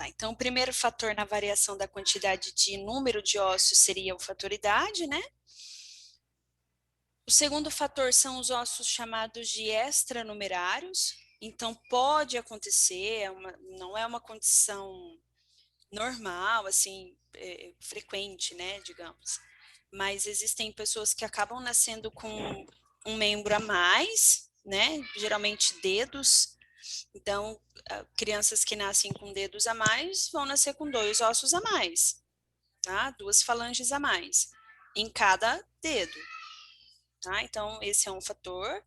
Tá, então, o primeiro fator na variação da quantidade de número de ossos seria o fator idade, né? O segundo fator são os ossos chamados de extranumerários. Então, pode acontecer, não é uma condição normal, assim, frequente, né, digamos. Mas existem pessoas que acabam nascendo com um membro a mais, né, geralmente dedos. Então, crianças que nascem com dedos a mais vão nascer com 2 ossos a mais, tá? 2 falanges a mais em cada dedo, tá? Então, esse é um fator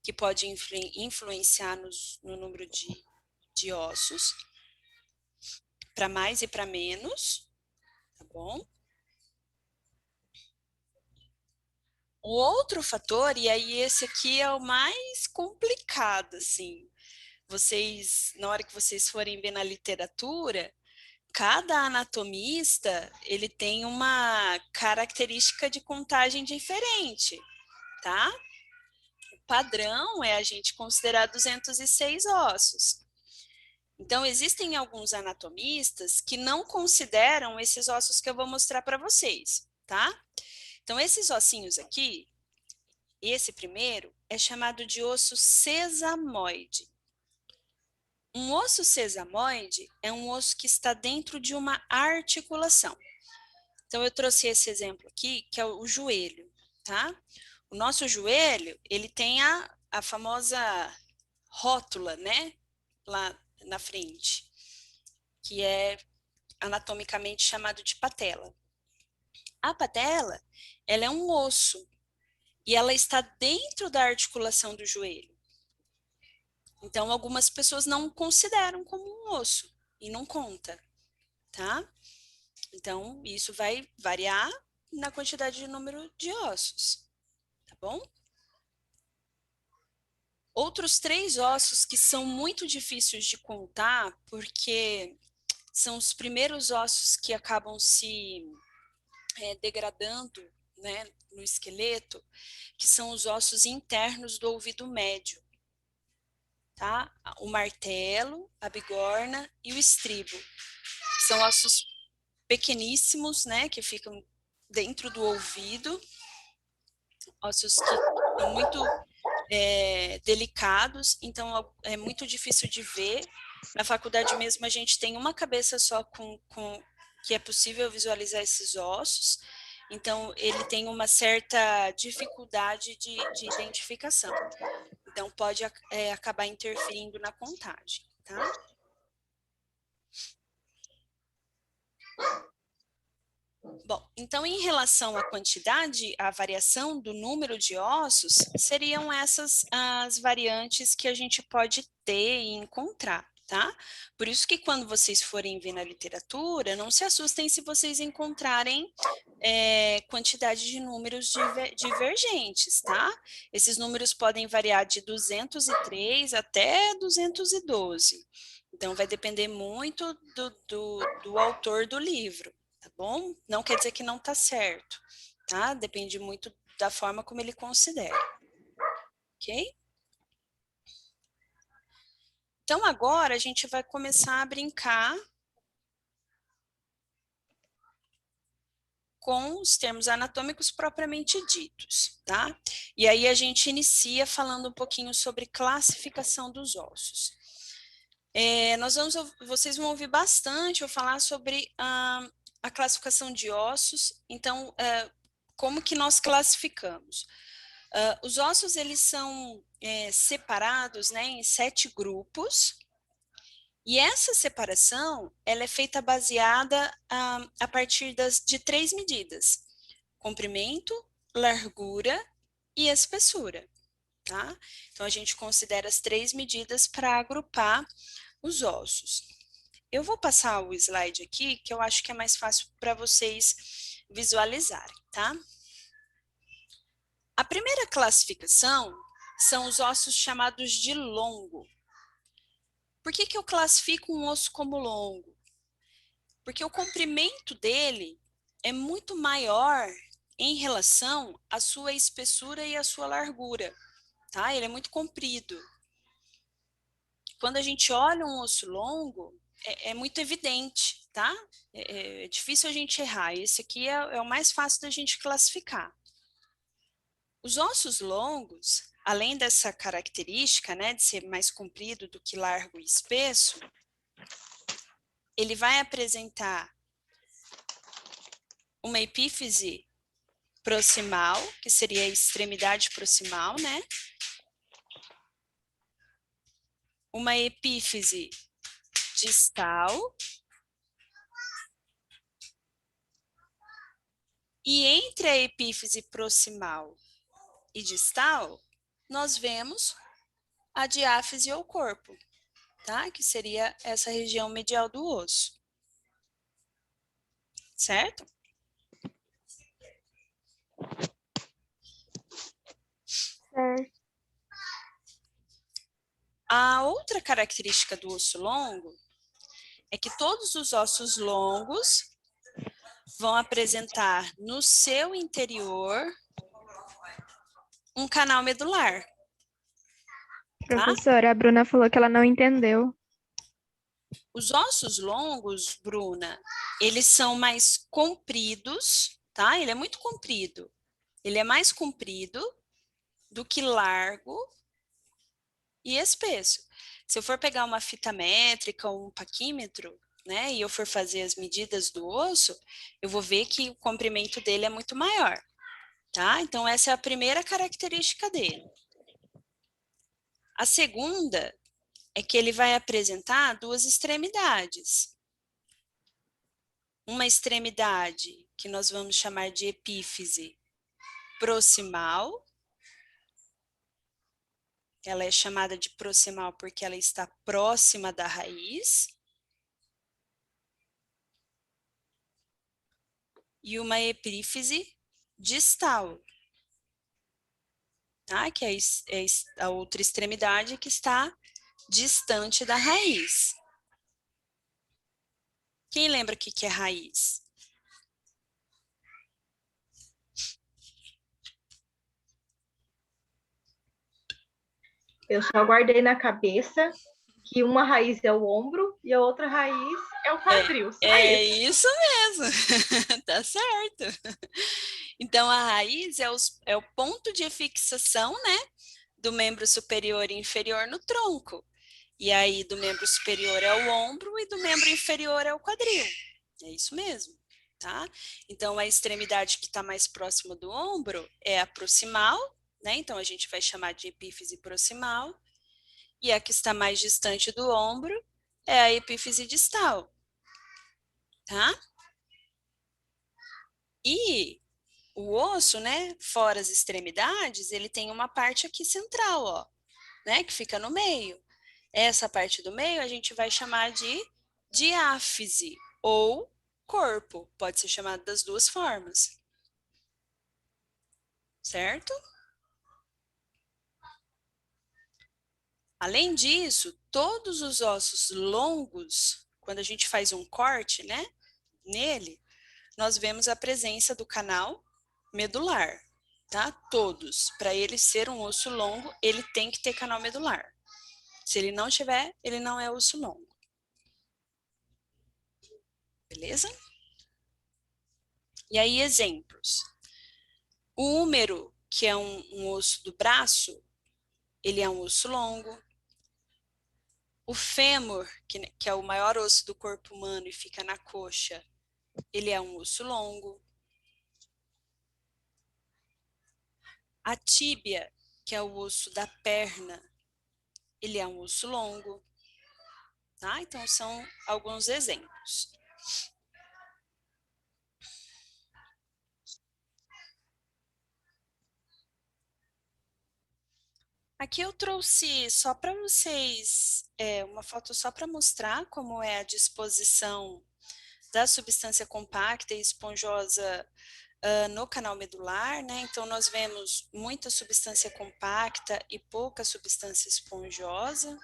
que pode influenciar no número de ossos, para mais e para menos, tá bom? O outro fator, e aí esse aqui é o mais complicado, assim, na hora que vocês forem ver na literatura, cada anatomista, ele tem uma característica de contagem diferente, tá? O padrão é a gente considerar 206 ossos. Então, existem alguns anatomistas que não consideram esses ossos que eu vou mostrar para vocês, tá? Então, esses ossinhos aqui, esse primeiro, é chamado de osso sesamoide. Um osso sesamoide é um osso que está dentro de uma articulação. Então, eu trouxe esse exemplo aqui, que é o joelho, tá? O nosso joelho, ele tem a famosa rótula, né? Lá na frente, que é anatomicamente chamado de patela. A patela, ela é um osso e ela está dentro da articulação do joelho. Então, algumas pessoas não consideram como um osso e não conta, tá? Então, isso vai variar na quantidade de número de ossos, tá bom? Outros 3 ossos que são muito difíceis de contar, porque são os primeiros ossos que acabam se degradando, né, no esqueleto, que são os ossos internos do ouvido médio, tá? O martelo, a bigorna e o estribo. São ossos pequeníssimos, né, que ficam dentro do ouvido, ossos que são muito delicados, então é muito difícil de ver. Na faculdade mesmo a gente tem uma cabeça só que é possível visualizar esses ossos, então ele tem uma certa dificuldade de identificação. Então pode acabar interferindo na contagem, tá? Bom, então em relação à quantidade, a variação do número de ossos, seriam essas as variantes que a gente pode ter e encontrar, tá? Por isso que quando vocês forem ver na literatura, não se assustem se vocês encontrarem quantidade de números divergentes, tá? Esses números podem variar de 203 até 212. Então, vai depender muito do autor do livro, tá bom? Não quer dizer que não está certo, tá? Depende muito da forma como ele considera, ok? Então, agora a gente vai começar a brincar com os termos anatômicos propriamente ditos, tá? E aí a gente inicia falando um pouquinho sobre classificação dos ossos. Vocês vão ouvir bastante eu falar sobre a classificação de ossos, então, como que nós classificamos? Os ossos, eles são separados, né, em 7 grupos, e essa separação, ela é feita baseada a partir de 3 medidas: comprimento, largura e espessura, tá? Então, a gente considera as 3 medidas para agrupar os ossos. Eu vou passar o slide aqui, que eu acho que é mais fácil para vocês visualizarem, tá? A primeira classificação são os ossos chamados de longo. Por que que eu classifico um osso como longo? Porque o comprimento dele é muito maior em relação à sua espessura e à sua largura, tá? Ele é muito comprido. quando a gente olha um osso longo, é muito evidente, tá? É difícil a gente errar. Esse aqui é o mais fácil da gente classificar. Os ossos longos, além dessa característica, né, de ser mais comprido do que largo e espesso, ele vai apresentar uma epífise proximal, que seria a extremidade proximal, né? Uma epífise distal. E entre a epífise proximal e distal, nós vemos a diáfise ou corpo, tá? Que seria essa região medial do osso. Certo? Certo. A outra característica do osso longo é que todos os ossos longos vão apresentar no seu interior um canal medular, tá? Professora, a Bruna falou que ela não entendeu. Os ossos longos, Bruna, eles são mais compridos, tá? Ele é muito comprido. Ele é mais comprido do que largo e espesso. Se eu for pegar uma fita métrica ou um paquímetro, né, e eu for fazer as medidas do osso, eu vou ver que o comprimento dele é muito maior, tá? Então, essa é a primeira característica dele. A segunda é que ele vai apresentar duas extremidades. Uma extremidade que nós vamos chamar de epífise proximal. Ela é chamada de proximal porque ela está próxima da raiz. E uma epífise distal, tá? Que é a outra extremidade que está distante da raiz. Quem lembra o que é raiz? Eu só guardei na cabeça que uma raiz é o ombro e a outra raiz é o quadril. É isso mesmo, tá certo. Então, a raiz é o ponto de fixação, né, do membro superior e inferior no tronco. E aí, do membro superior é o ombro e do membro inferior é o quadril. É isso mesmo, tá? Então, a extremidade que está mais próxima do ombro é a proximal, né? Então, a gente vai chamar de epífise proximal. E a que está mais distante do ombro é a epífise distal, tá? E o osso, né, fora as extremidades, ele tem uma parte aqui central, ó, né, que fica no meio. Essa parte do meio a gente vai chamar de diáfise ou corpo, pode ser chamado das duas formas. Certo? Além disso, todos os ossos longos, quando a gente faz um corte, né, nele, nós vemos a presença do canal medular, tá? Todos. Para ele ser um osso longo, ele tem que ter canal medular. Se ele não tiver, ele não é osso longo. Beleza? E aí, exemplos. O húmero, que é um osso do braço, ele é um osso longo. O fêmur, que é o maior osso do corpo humano e fica na coxa, ele é um osso longo. A tíbia, que é o osso da perna, ele é um osso longo. Tá? Então, são alguns exemplos. Aqui eu trouxe só para vocês uma foto só para mostrar como é a disposição da substância compacta e esponjosa no canal medular, né? Então, nós vemos muita substância compacta e pouca substância esponjosa.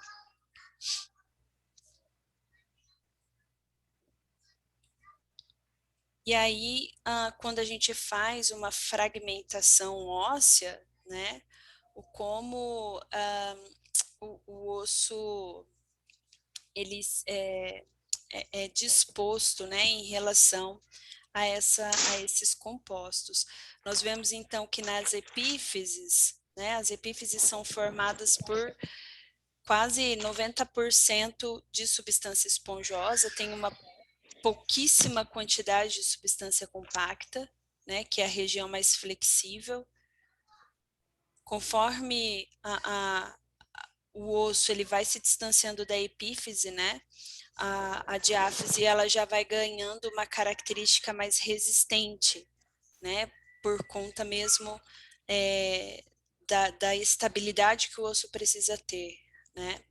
E aí, quando a gente faz uma fragmentação óssea, né? O como o osso ele é disposto, né, em relação a esses compostos. Nós vemos, então, que nas epífises, né, as epífises são formadas por quase 90% de substância esponjosa, tem uma pouquíssima quantidade de substância compacta, né, que é a região mais flexível. Conforme o osso ele vai se distanciando da epífise, né, a diáfise ela já vai ganhando uma característica mais resistente, né, por conta mesmo da estabilidade que o osso precisa ter, né.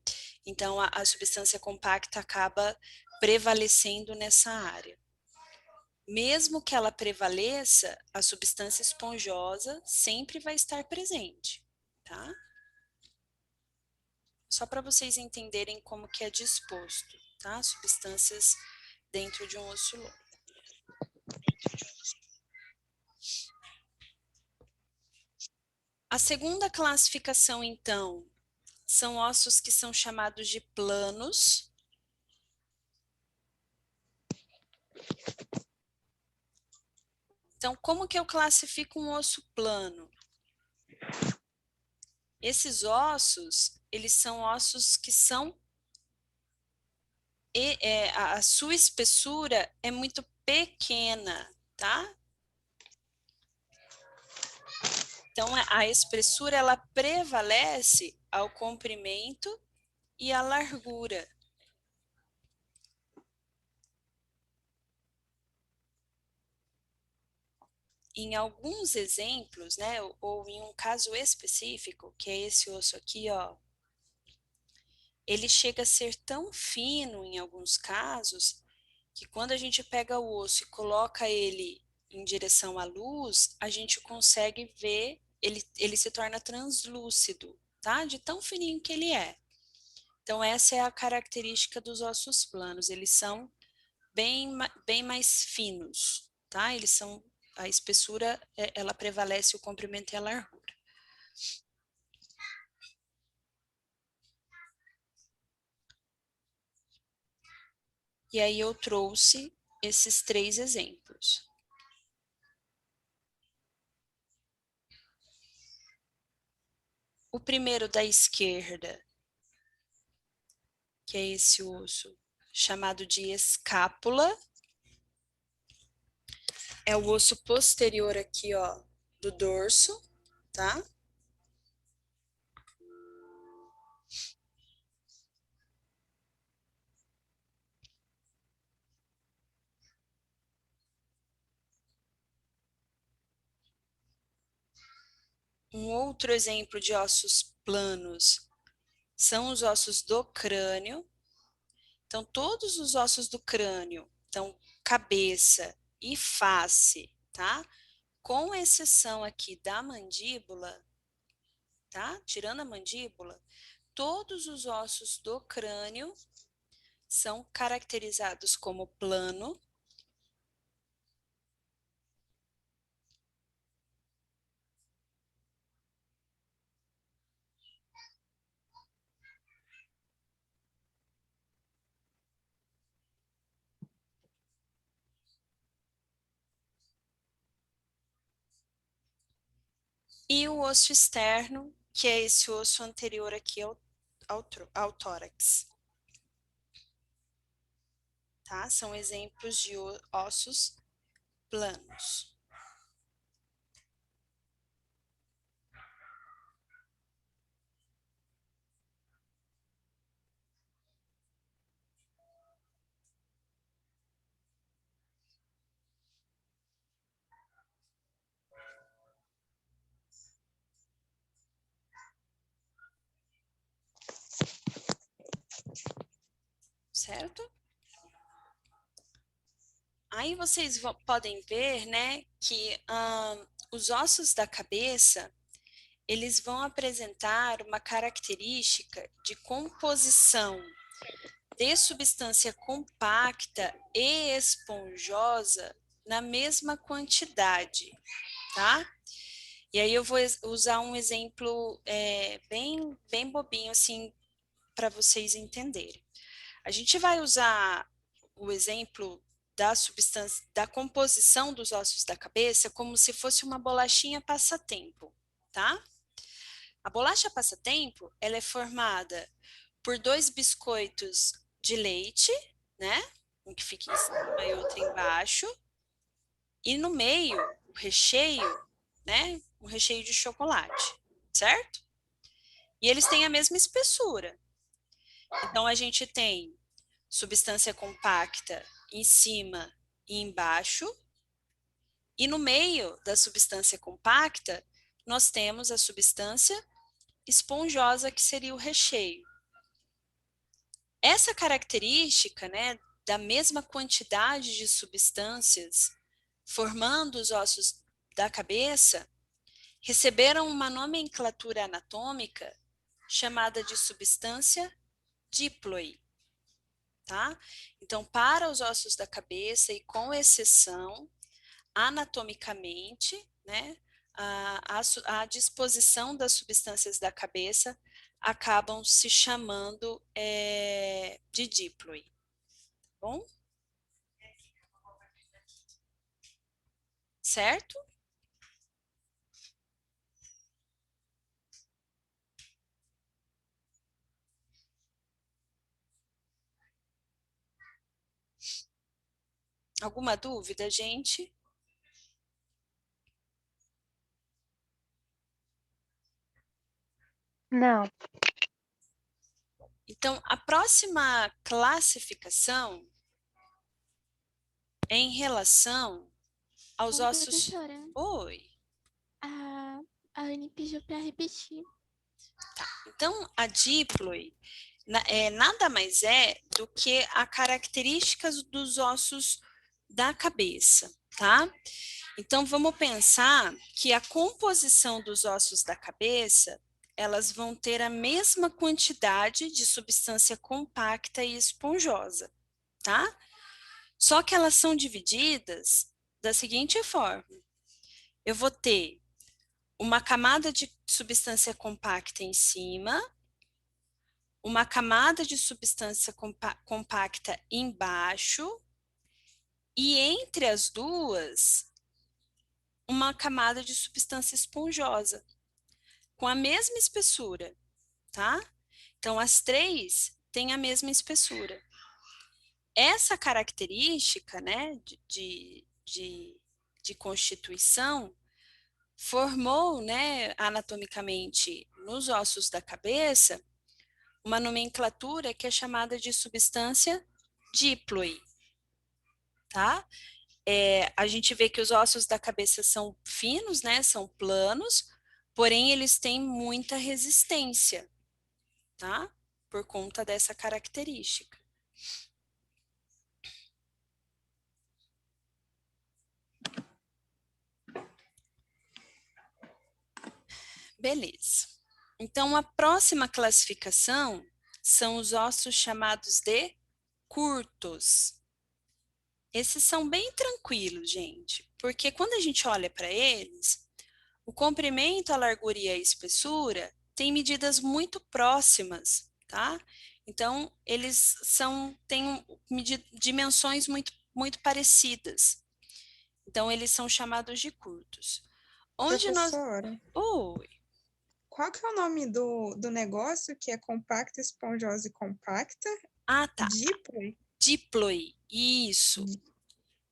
Então, a substância compacta acaba prevalecendo nessa área. Mesmo que ela prevaleça, a substância esponjosa sempre vai estar presente, tá? Só para vocês entenderem como que é disposto, tá? Substâncias dentro de um osso longo. A segunda classificação, então, são ossos que são chamados de planos. Então, como que eu classifico um osso plano? Esses ossos, eles são ossos que são... a sua espessura é muito pequena, tá? Então, a espessura, ela prevalece ao comprimento e à largura. Em alguns exemplos, né, ou em um caso específico, que é esse osso aqui, ó, ele chega a ser tão fino em alguns casos, que quando a gente pega o osso e coloca ele em direção à luz, a gente consegue ver, ele se torna translúcido, tá? De tão fininho que ele é. Então, essa é a característica dos ossos planos, eles são bem mais finos, tá? Eles são, a espessura, ela prevalece o comprimento e a largura. E aí eu trouxe esses 3 exemplos. O primeiro da esquerda, que é esse osso chamado de escápula, é o osso posterior aqui, ó, do dorso, tá? Um outro exemplo de ossos planos são os ossos do crânio. Então, todos os ossos do crânio, então, cabeça e face, tá? Com exceção aqui da mandíbula, tá? Tirando a mandíbula, todos os ossos do crânio são caracterizados como plano. E o osso externo, que é esse osso anterior aqui ao tórax. Tá? São exemplos de ossos planos. Certo? Aí vocês podem ver, né, que os ossos da cabeça, eles vão apresentar uma característica de composição de substância compacta e esponjosa na mesma quantidade, tá? E aí eu vou usar um exemplo bem bobinho, assim, para vocês entenderem. A gente vai usar o exemplo da substância, da composição dos ossos da cabeça como se fosse uma bolachinha passatempo, tá? A bolacha passatempo, ela é formada por 2 biscoitos de leite, né? Um que fica em cima e outro embaixo. E no meio, o recheio, né? Um recheio de chocolate, certo? E eles têm a mesma espessura. Então, a gente tem substância compacta em cima e embaixo. E no meio da substância compacta, nós temos a substância esponjosa, que seria o recheio. Essa característica, né, da mesma quantidade de substâncias formando os ossos da cabeça, receberam uma nomenclatura anatômica chamada de substância diploide, tá? Então, para os ossos da cabeça e com exceção, anatomicamente, né, a disposição das substâncias da cabeça acabam se chamando de diploide, tá bom? Certo? Alguma dúvida, gente? Não. Então, a próxima classificação é em relação aos Oi, ossos. professora. Oi. A, a Anne pediu para repetir. Tá. Então, a diploide nada mais é do que a características dos ossos da cabeça, tá? Então, vamos pensar que a composição dos ossos da cabeça, elas vão ter a mesma quantidade de substância compacta e esponjosa, tá? Só que elas são divididas da seguinte forma. Eu vou ter uma camada de substância compacta em cima, uma camada de substância compacta embaixo, e entre as duas, uma camada de substância esponjosa, com a mesma espessura, tá? Então, as três têm a mesma espessura. Essa característica, né, de constituição formou, né, anatomicamente, nos ossos da cabeça, uma nomenclatura que é chamada de substância diploide, tá? A gente vê que os ossos da cabeça são finos, né, são planos, porém eles têm muita resistência, tá? Por conta dessa característica. Beleza. Então, a próxima classificação são os ossos chamados de curtos. Esses são bem tranquilos, gente, porque quando a gente olha para eles, o comprimento, a largura e a espessura têm medidas muito próximas, tá? Então, eles têm dimensões muito parecidas. Então, eles são chamados de curtos. Onde nós... Professora, Oi. qual que é o nome do negócio que é compacta, esponjosa e compacta? Ah, tá. Diploide? Diploide, isso.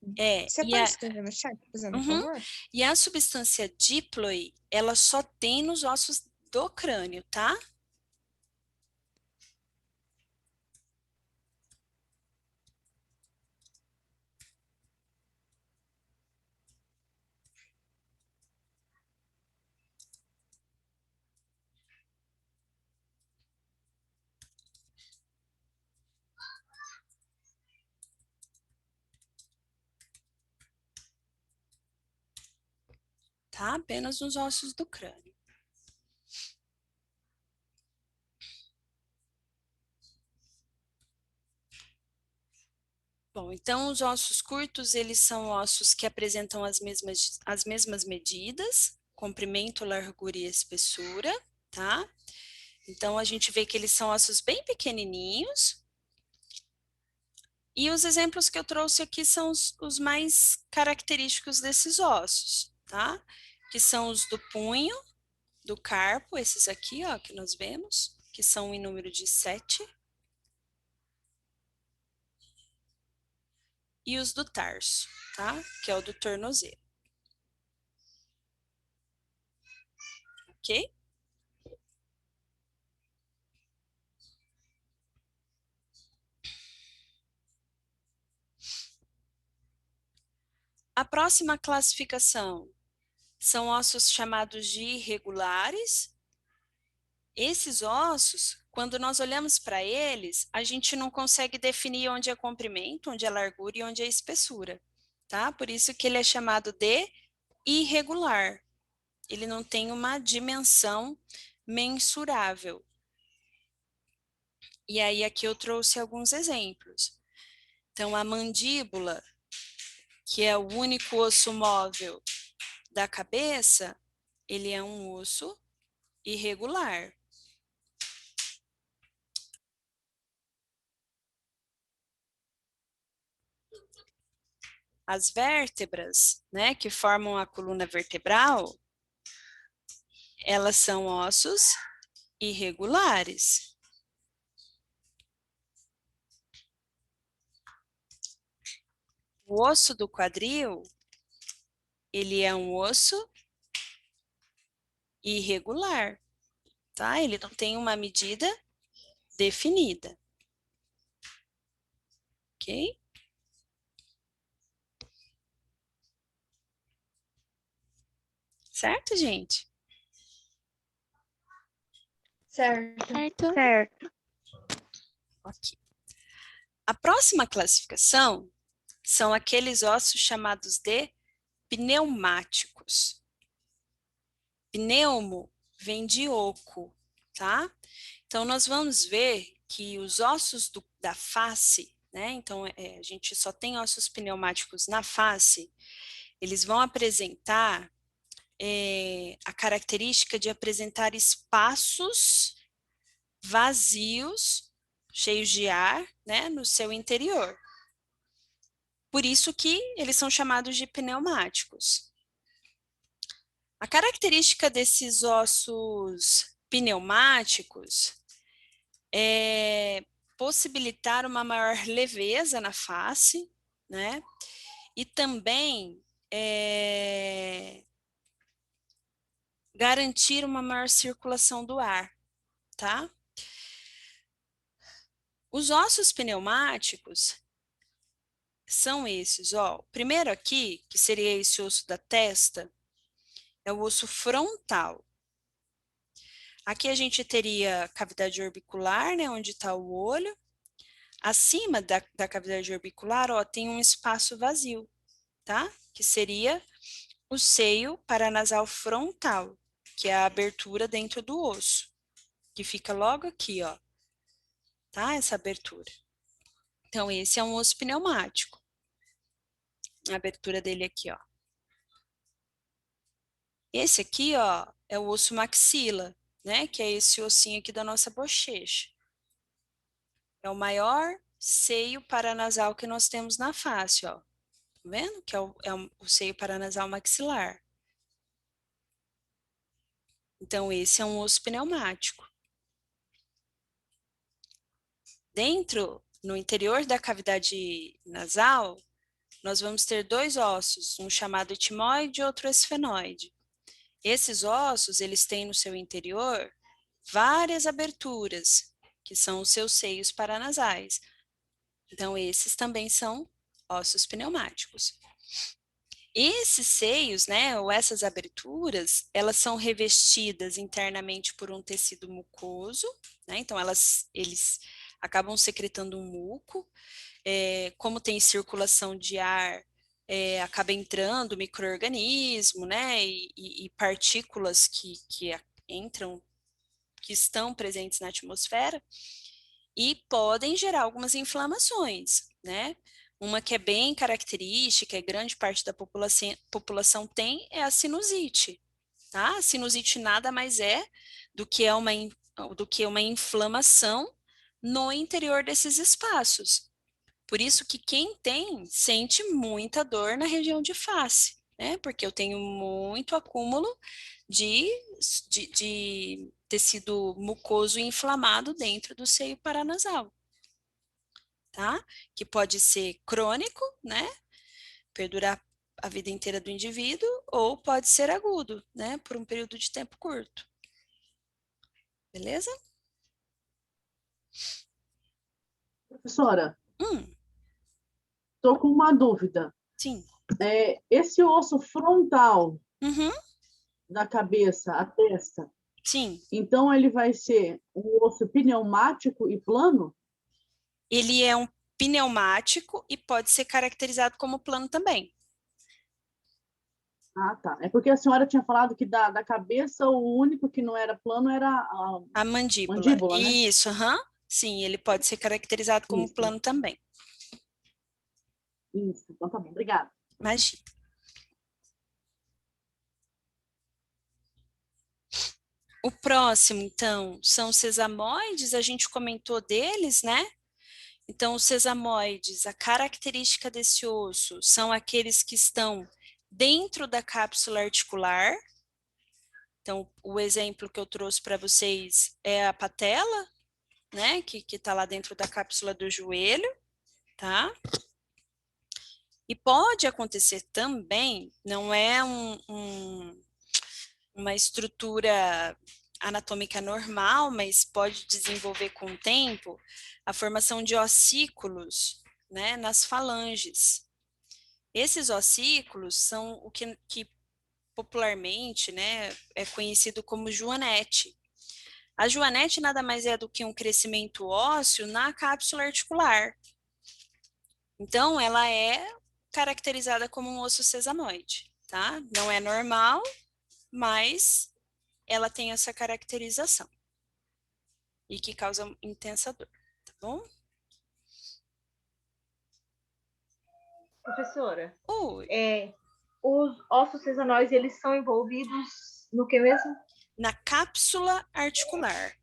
Você E pode escrever no chat, fazendo um favor? e a substância diploide, ela só tem nos ossos do crânio, tá? Tá? Apenas nos ossos do crânio. Bom, então os ossos curtos, eles são ossos que apresentam as mesmas medidas, comprimento, largura e espessura, tá? Então a gente vê que eles são ossos bem pequenininhos E os exemplos que eu trouxe aqui são os mais característicos desses ossos, tá? Que são os do punho, do carpo, esses aqui, ó, que nós vemos, que são em número de 7. E os do tarso, tá? Que é o do tornozelo. Ok? A próxima classificação são ossos chamados de irregulares. Esses ossos, quando nós olhamos para eles, a gente não consegue definir onde é comprimento, onde é largura e onde é espessura, tá? Por isso que ele é chamado de irregular. Ele não tem uma dimensão mensurável. E aí aqui eu trouxe alguns exemplos. Então, a mandíbula, que é o único osso móvel da cabeça, ele é um osso irregular. As vértebras, né, que formam a coluna vertebral, elas são ossos irregulares. O osso do quadril, ele é um osso irregular, tá? Ele não tem uma medida definida. Ok? Certo, gente? Certo. Certo? Certo. Ok. A próxima classificação são aqueles ossos chamados de pneumáticos. Pneumo vem de oco, tá? Então, nós vamos ver que os ossos da face, né? Então, a gente só tem ossos pneumáticos na face, eles vão apresentar a característica de apresentar espaços vazios, cheios de ar, né? No seu interior. Por isso que eles são chamados de pneumáticos. A característica desses ossos pneumáticos é possibilitar uma maior leveza na face, né? E também garantir uma maior circulação do ar, tá? Os ossos pneumáticos são esses, ó. Primeiro aqui, que seria esse osso da testa, é o osso frontal. Aqui a gente teria cavidade orbicular, né, onde está o olho. Acima da cavidade orbicular, ó, tem um espaço vazio, tá? Que seria o seio paranasal frontal, que é a abertura dentro do osso, que fica logo aqui, ó, tá? Essa abertura. Então, esse é um osso pneumático. A abertura dele aqui, ó. Esse aqui, ó, é o osso maxila, né? Que é esse ossinho aqui da nossa bochecha. É o maior seio paranasal que nós temos na face, ó. Tá vendo? Que é o seio paranasal maxilar. Então, esse é um osso pneumático. No interior da cavidade nasal, nós vamos ter dois ossos, um chamado etimoide e outro esfenoide. Esses ossos, eles têm no seu interior várias aberturas, que são os seus seios paranasais. Então, esses também são ossos pneumáticos. Esses seios, né, ou essas aberturas, elas são revestidas internamente por um tecido mucoso, né, então eles acabam secretando um muco, como tem circulação de ar, acaba entrando micro-organismo, né, e partículas que entram, que estão presentes na atmosfera, e podem gerar algumas inflamações, né? Uma que é bem característica, e grande parte da população tem, é a sinusite, tá? A sinusite nada mais é do que uma inflamação no interior desses espaços. Por isso que quem tem sente muita dor na região de face, né? Porque eu tenho muito acúmulo de tecido mucoso inflamado dentro do seio paranasal, tá? Que pode ser crônico, né? Perdurar a vida inteira do indivíduo, ou pode ser agudo, né? Por um período de tempo curto. Beleza? Professora, Hum, estou com uma dúvida. sim. Esse osso frontal Uhum, da cabeça, a testa, sim. então ele vai ser um osso pneumático e plano? Ele é um pneumático e pode ser caracterizado como plano também. Ah, tá. É porque a senhora tinha falado que da cabeça o único que não era plano era a A mandíbula. mandíbula, né? Isso, aham. Sim, ele pode ser caracterizado como Isso, plano também. isso. Então tá bom, obrigada. Imagina. O próximo, então, são os sesamoides, a gente comentou deles, né? Então, os sesamoides, a característica desse osso são aqueles que estão dentro da cápsula articular. Então, o exemplo que eu trouxe para vocês é a patela, né? Que está lá dentro da cápsula do joelho, tá? E pode acontecer também, não é uma estrutura anatômica normal, mas pode desenvolver com o tempo a formação de ossículos, né, nas falanges. Esses ossículos são o que popularmente, né, é conhecido como joanete. A joanete nada mais é do que um crescimento ósseo na cápsula articular. Então, ela é caracterizada como um osso sesamoide, tá? Não é normal, mas ela tem essa caracterização e que causa intensa dor, tá bom? Professora, Oi. os ossos sesanóides, eles são envolvidos no que mesmo? Na cápsula articular.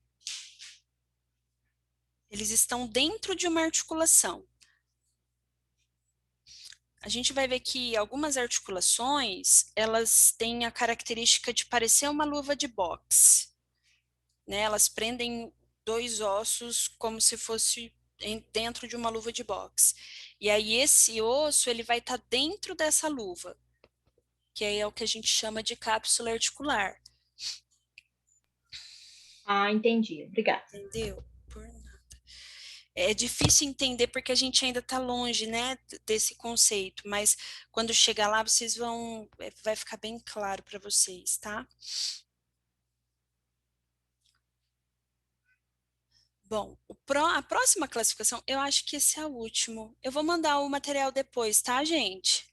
Eles estão dentro de uma articulação. A gente vai ver que algumas articulações, elas têm a característica de parecer uma luva de boxe, né? Elas prendem dois ossos como se fosse dentro de uma luva de boxe. E aí esse osso, ele vai estar dentro dessa luva, que aí é o que a gente chama de cápsula articular. Ah, entendi. Obrigada. Entendeu? Por nada. É difícil entender porque a gente ainda está longe, né, desse conceito, mas quando chegar lá vocês vão, vai ficar bem claro para vocês, tá? Bom, a próxima classificação, eu acho que esse é o último. Eu vou mandar o material depois, tá, gente?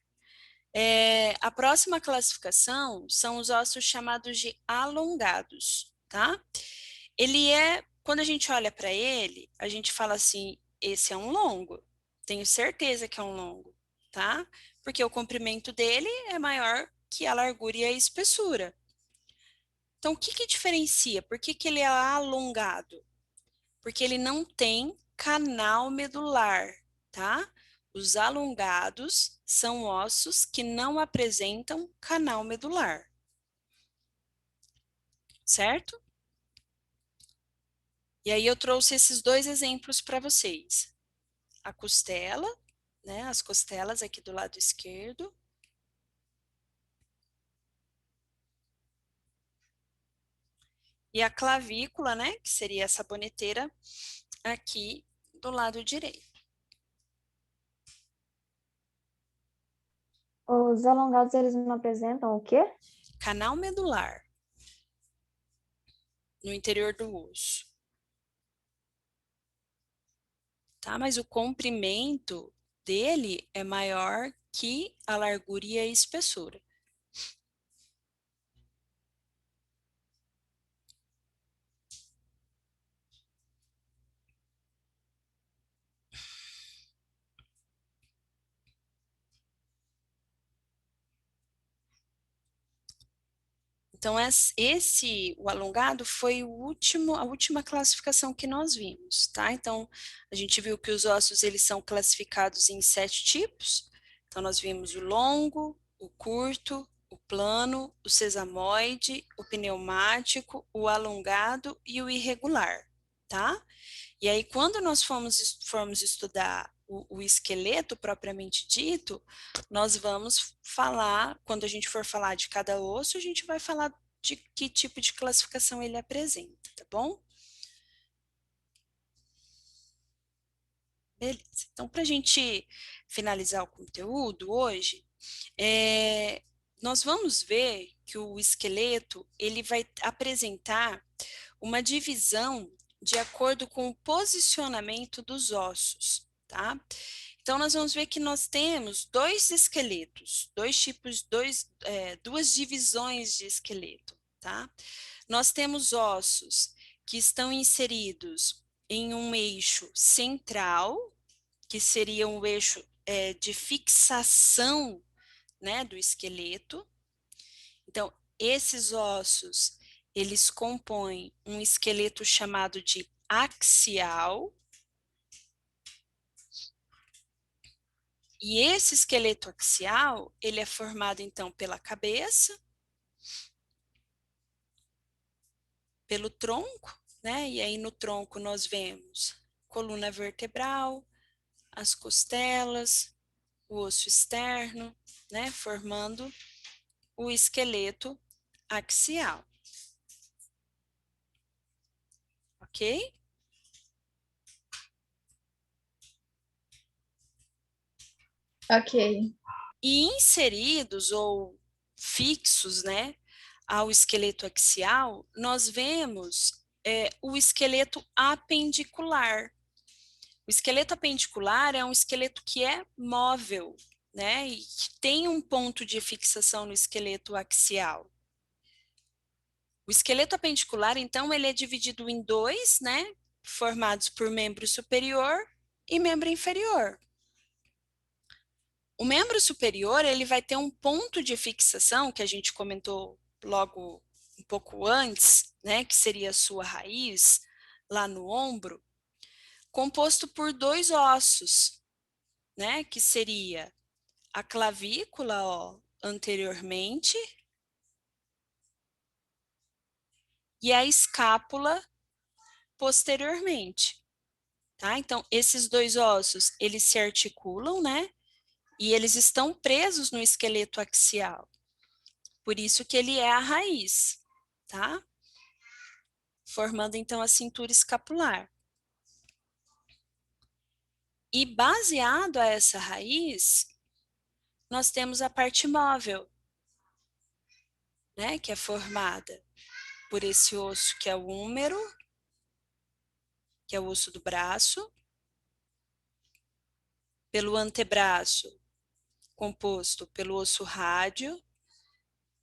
A próxima classificação são os ossos chamados de alongados, tá? Ele é, quando a gente olha para ele, a gente fala assim, esse é um longo. Tenho certeza que é um longo, tá? Porque o comprimento dele é maior que a largura e a espessura. Então, o que que diferencia? Por que que ele é alongado? Porque ele não tem canal medular, tá? Os alongados são ossos que não apresentam canal medular, certo? E aí eu trouxe esses dois exemplos para vocês. A costela, né? As costelas aqui do lado esquerdo. E a clavícula, né? Que seria essa boneteira aqui do lado direito. Os alongados, eles não apresentam o quê? Canal medular no interior do osso. Tá? Mas o comprimento dele é maior que a largura e a espessura. Então, o alongado foi a última classificação que nós vimos, tá? Então, a gente viu que os ossos, eles são classificados em 7 tipos. Então, nós vimos o longo, o curto, o plano, o sesamoide, o pneumático, o alongado e o irregular, tá? E aí, quando nós formos estudar o esqueleto propriamente dito, nós vamos falar, quando a gente for falar de cada osso, a gente vai falar de que tipo de classificação ele apresenta, tá bom? Beleza. Então, para a gente finalizar o conteúdo hoje, nós vamos ver que o esqueleto ele vai apresentar uma divisão de acordo com o posicionamento dos ossos, tá? Então, nós vamos ver que nós temos dois esqueletos, duas divisões de esqueleto, tá? Nós temos ossos que estão inseridos em um eixo central, que seria um eixo de fixação, né, do esqueleto. Então, esses ossos, eles compõem um esqueleto chamado de axial. E esse esqueleto axial, ele é formado, então, pela cabeça, pelo tronco, né? E aí no tronco nós vemos coluna vertebral, as costelas, o osso externo, né? Formando o esqueleto axial. Ok? Ok. E inseridos ou fixos, né, ao esqueleto axial, nós vemos o esqueleto apendicular. O esqueleto apendicular é um esqueleto que é móvel, né, e que tem um ponto de fixação no esqueleto axial. O esqueleto apendicular, então, ele é dividido em dois, né, formados por membro superior e membro inferior. O membro superior, ele vai ter um ponto de fixação, que a gente comentou logo um pouco antes, né, que seria a sua raiz, lá no ombro, composto por dois ossos, né, que seria a clavícula, ó, anteriormente, e a escápula posteriormente, tá? Então, esses dois ossos, eles se articulam, né, e eles estão presos no esqueleto axial. Por isso que ele é a raiz, tá? Formando então a cintura escapular. E baseado a essa raiz, nós temos a parte móvel, né? Que é formada por esse osso que é o húmero, que é o osso do braço, pelo antebraço, composto pelo osso rádio,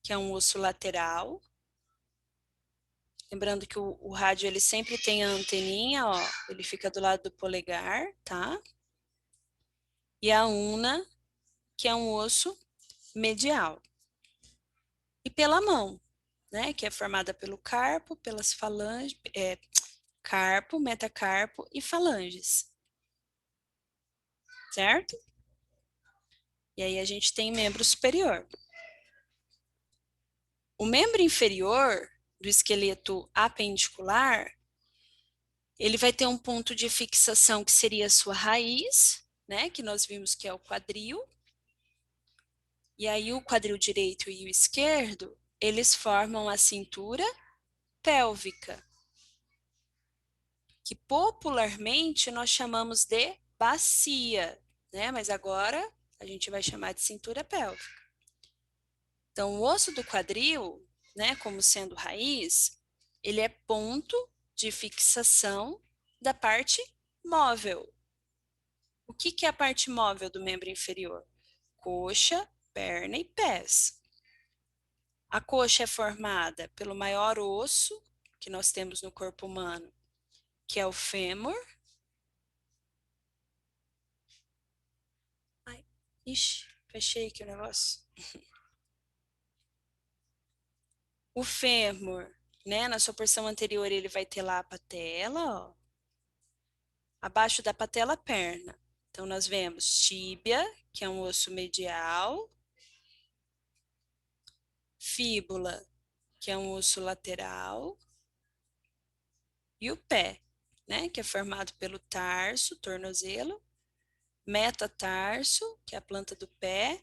que é um osso lateral. Lembrando que o rádio, ele sempre tem a anteninha, ó, ele fica do lado do polegar, tá? E a una, que é um osso medial. E pela mão, né, que é formada pelo carpo, pelas falanges, carpo, metacarpo e falanges. Certo? E aí a gente tem membro superior. O membro inferior do esqueleto apendicular, ele vai ter um ponto de fixação que seria a sua raiz, né, que nós vimos que é o quadril. E aí o quadril direito e o esquerdo, eles formam a cintura pélvica, que popularmente nós chamamos de bacia, né? Mas agora a gente vai chamar de cintura pélvica. Então, o osso do quadril, né, como sendo raiz, ele é ponto de fixação da parte móvel. O que é a parte móvel do membro inferior? Coxa, perna e pés. A coxa é formada pelo maior osso que nós temos no corpo humano, que é o fêmur. Ai, ixi, fechei aqui o negócio. O fêmur, né, na sua porção anterior, ele vai ter lá a patela, ó. Abaixo da patela, a perna. Então, nós vemos tíbia, que é um osso medial. Fíbula, que é um osso lateral. E o pé, né, que é formado pelo tarso, tornozelo. Metatarso, que é a planta do pé.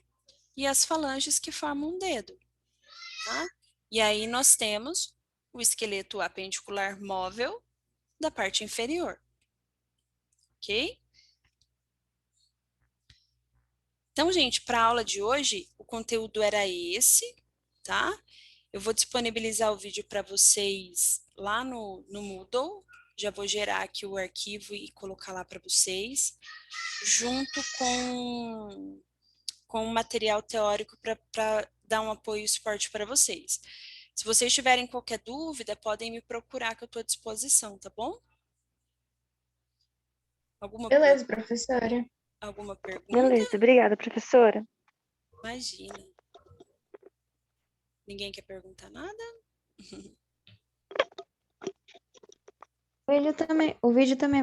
E as falanges, que formam um dedo, tá? E aí nós temos o esqueleto apendicular móvel da parte inferior, ok? Então, gente, para a aula de hoje, o conteúdo era esse, tá? Eu vou disponibilizar o vídeo para vocês lá no Moodle. Já vou gerar aqui o arquivo e colocar lá para vocês, junto com o material teórico para dar um apoio e suporte para vocês. Se vocês tiverem qualquer dúvida, podem me procurar que eu estou à disposição, tá bom? Beleza, professora. Alguma pergunta? Beleza, obrigada, professora. Imagina. Ninguém quer perguntar nada? O vídeo também